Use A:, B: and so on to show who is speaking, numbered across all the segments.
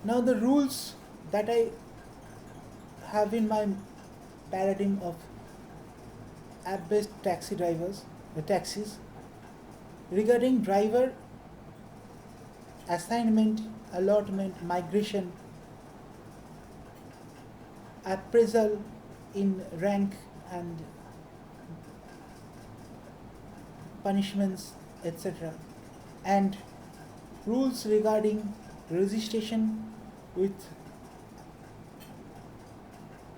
A: Now the rules that I have in my paradigm of app-based taxi drivers, the taxis, regarding driver assignment, allotment, migration, appraisal in rank and punishments, etc. And rules regarding registration with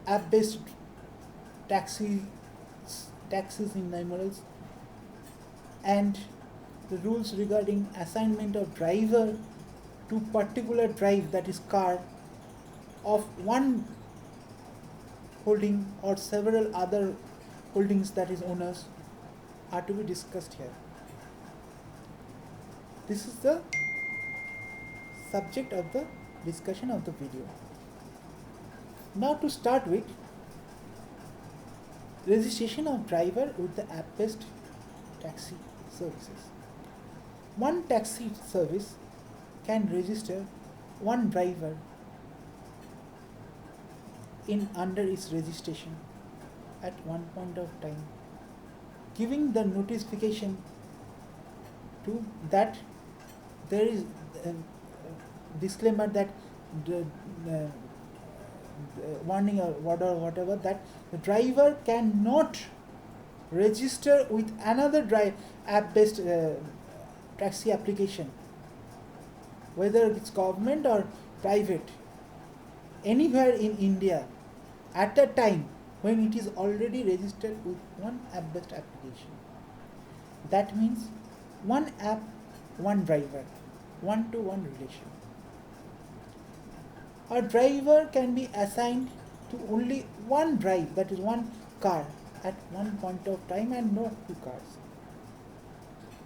A: app-based taxis, taxis in numerals, and the rules regarding assignment of driver to particular drive, that is car, of one holding or several other holdings, that is owners, are to be discussed here. This is the subject of the discussion of the video. Now to start with, registration of driver with the app-based taxi services. One taxi service can register one driver in under its registration at one point of time, giving the notification to that there is a disclaimer that the warning or whatever, that the driver cannot register with another app-based taxi application, whether it's government or private, anywhere in India at a time when it is already registered with one app-based application. That means one app, one driver, one-to-one relation. A driver can be assigned to only one drive, that is one car, at one point of time, and not two cars.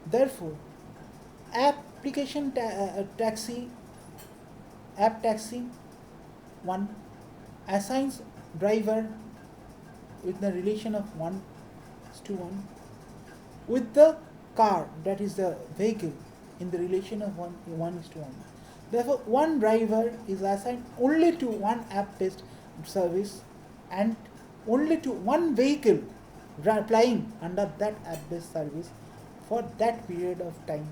A: Therefore, application taxi, app taxi, one assigns driver with the relation of 1:1 with the car, that is the vehicle, in the relation of 1:1. Therefore, one driver is assigned only to one app-based service and only to one vehicle applying under that app-based service for that period of time,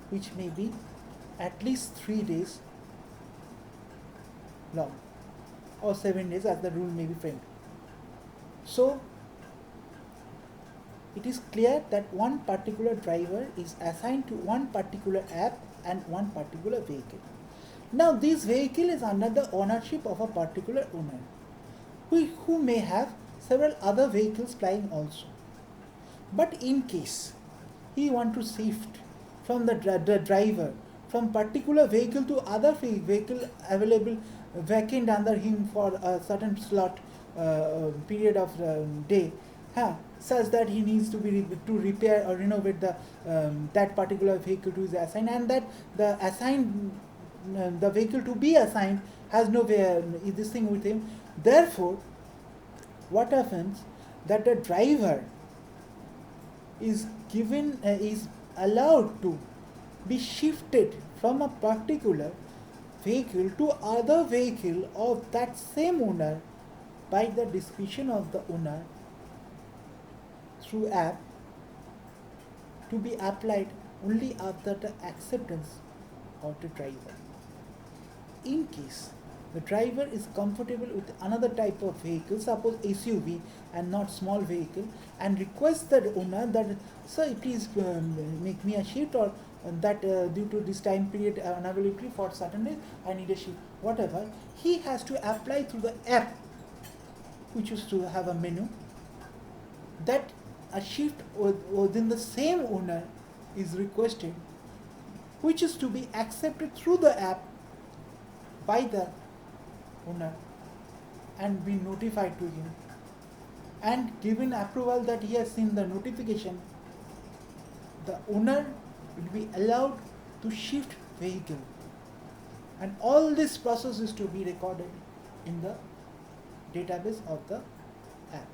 A: which may be at least 3 days long or 7 days, as the rule may be framed. So, it is clear that one particular driver is assigned to one particular app and one particular vehicle. Now, this vehicle is under the ownership of a particular owner, who may have several other vehicles plying also. But in case he want to shift from the driver from particular vehicle to other vehicle available vacant under him for a certain slot period of day, such that he needs to be to repair or renovate the that particular vehicle to his assigned, and that the assigned the vehicle to be assigned has no this thing with him. Therefore, what happens, that the driver is given is allowed to be shifted from a particular vehicle to other vehicle of that same owner by the discretion of the owner through app, to be applied only after the acceptance of the driver. In case the driver is comfortable with another type of vehicle, suppose SUV and not small vehicle, and requests the owner that, sir, please make me a shift, or that due to this time period unavailability for certain days, I need a shift, whatever, he has to apply through the app, which is to have a menu, that a shift within the same owner is requested, which is to be accepted through the app by the owner and be notified to him and given approval that he has seen the notification. The owner will be allowed to shift vehicle, and all this process is to be recorded in the database of the app.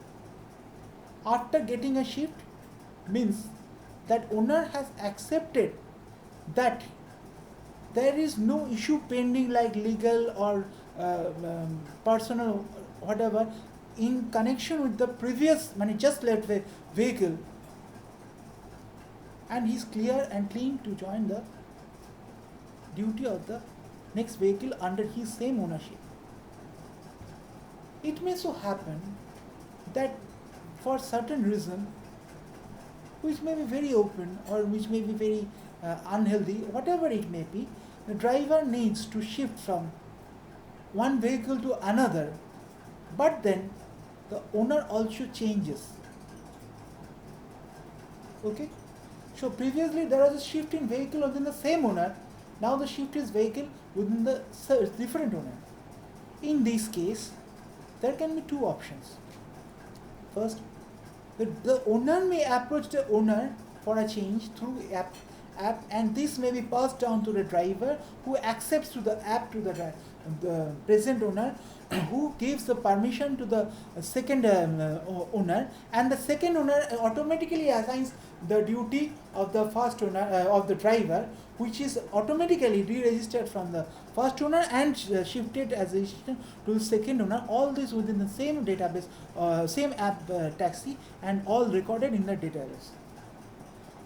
A: After getting a shift means that owner has accepted that there is no issue pending like legal or personal whatever in connection with the previous just left vehicle, and he's clear and clean to join the duty of the next vehicle under his same ownership. It may so happen that for certain reason, which may be very open or which may be very unhealthy, whatever it may be, the driver needs to shift from one vehicle to another, but then the owner also changes. Okay? So previously there was a shift in vehicle within the same owner, now the shift is vehicle within the different owner. In this case, there can be two options. First, the owner may approach the owner for a change through app, and this may be passed down to the driver who accepts to the app to the present owner who gives the permission to the second owner, and the second owner automatically assigns the duty of the first owner of the driver, which is automatically deregistered from the first owner and shifted as a to the second owner. All this within the same database, same app taxi, and all recorded in the database.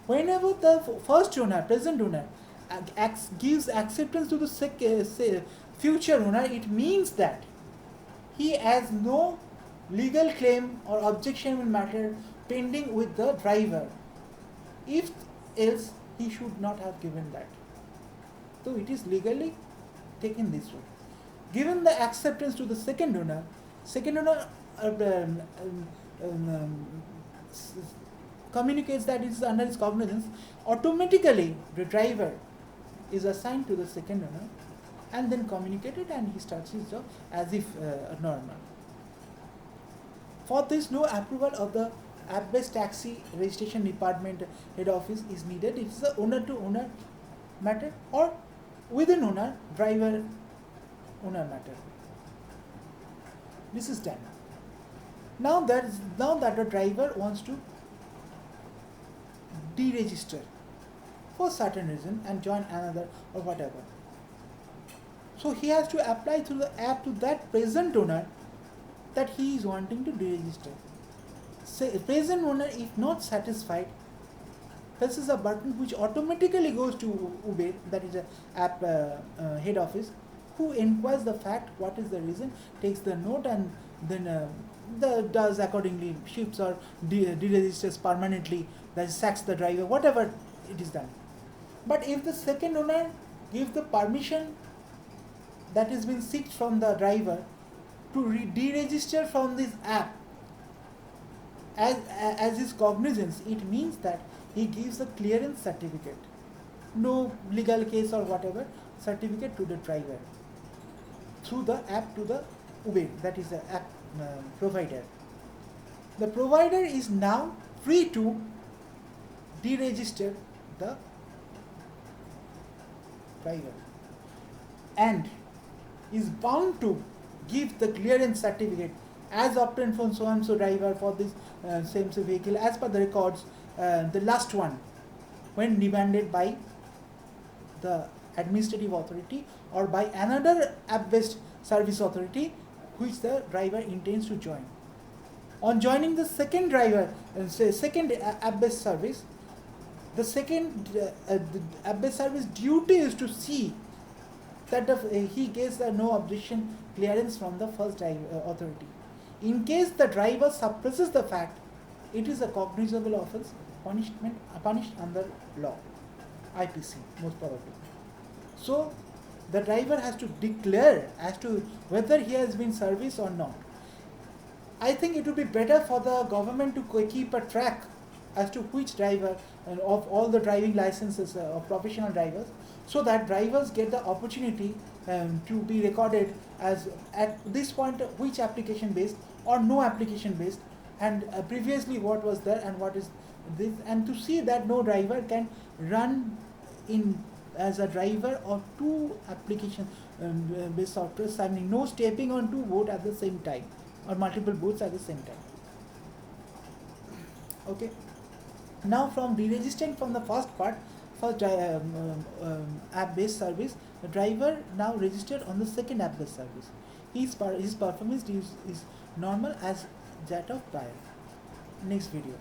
A: Whenever the first owner, present owner, gives acceptance to the future owner, it means that he has no legal claim or objection in matter pending with the driver. If else, he should not have given that. So it is legally taken this way. Given the acceptance to the second owner communicates that it is under his cognizance, automatically the driver is assigned to the second owner and then communicated, and he starts his job as if normal. For this, no approval of the app-based taxi registration department head office is needed. It is a owner-to-owner matter or within owner, driver owner matter. This is done. Now that the driver wants to deregister for certain reason and join another or whatever. So he has to apply through the app to that present owner that he is wanting to deregister. Say present owner, if not satisfied, presses a button which automatically goes to Uber, that is a app head office, who inquires the fact what is the reason, takes the note, and then does accordingly, shifts or deregisters permanently, that sacks the driver, whatever it is done. But if the second owner gives the permission that has been sought from the driver to deregister from this app as his cognizance, it means that he gives a clearance certificate, no legal case or whatever, certificate to the driver through the app to the Uber, that is the app provider. The provider is now free to deregister the driver and is bound to give the clearance certificate as obtained from so and so driver for this same vehicle as per the records, the last one, when demanded by the administrative authority or by another app-based service authority which the driver intends to join. On joining the second driver, second app-based service, the second app-based service duty is to see that he gets no objection clearance from the first authority. In case the driver suppresses the fact, it is a cognizable offence, punished under law, IPC most probably. So the driver has to declare as to whether he has been serviced or not. I think it would be better for the government to keep a track as to which driver of all the driving licenses of professional drivers, so that drivers get the opportunity to be recorded as at this point which application based or no application based, and previously what was there and what is this, and to see that no driver can run in as a driver of two application based software, I mean no stepping on two boats at the same time or multiple boats at the same time. Okay. Now from deregistering from the first part, first app-based service, the driver now registered on the second app-based service. His performance is normal as that of prior. Next video.